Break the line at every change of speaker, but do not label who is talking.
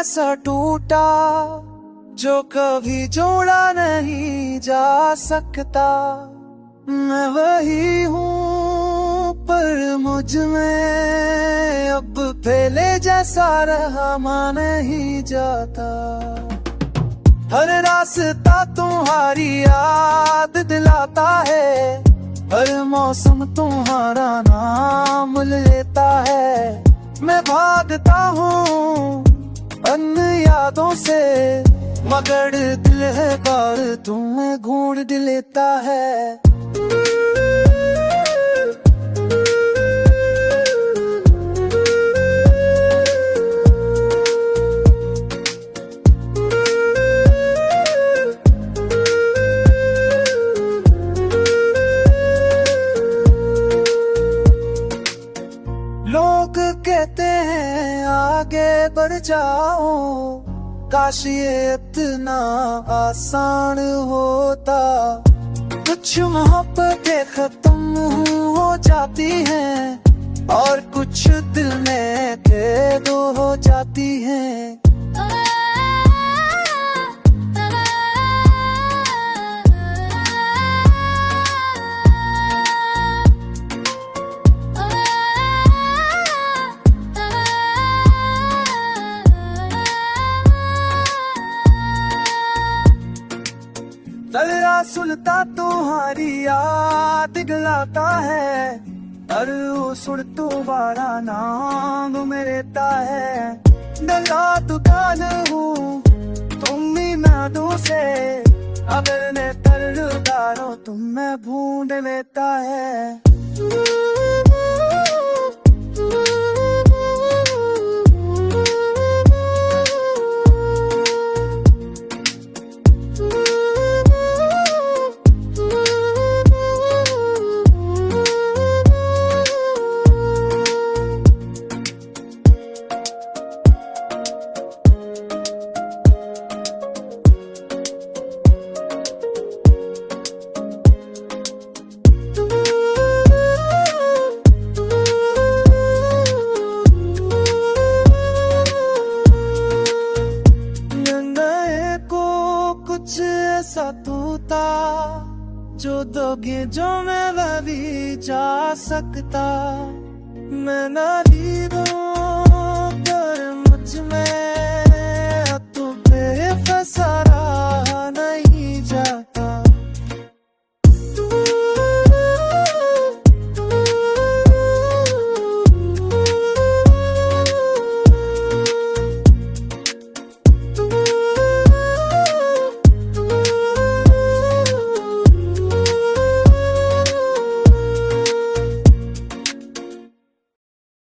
ऐसा टूटा जो कभी जोड़ा नहीं जा सकता। मैं वही हूँ पर मुझ में अब पहले जैसा रहा मान नहीं जाता। हर रास्ता तुम्हारी याद दिलाता है, हर मौसम तुम्हारा नाम लेता है। मैं भागता हूँ अन्य यादों से, मगर दिल है बार तुम्हें ढूंढ लेता है। लोग कहते हैं आगे बढ़ जाओ, काश ये इतना आसान होता। कुछ मोहब्बतें खत्म हो जाती हैं और कुछ दिल में कैद हो जाती हैं। तलरा सुलता तुम्हारी याद दिलाता है, अरे सुर तुम्हारा नाम मेरेता है। डला दुकान हूँ तुम्ही नादों से, अगर मैं तरदारो तुम्हें ढूंढ लेता है। कुछ ऐसा तूता जो दोगे जो मैं वह भी जा सकता। मैं नारी हूँ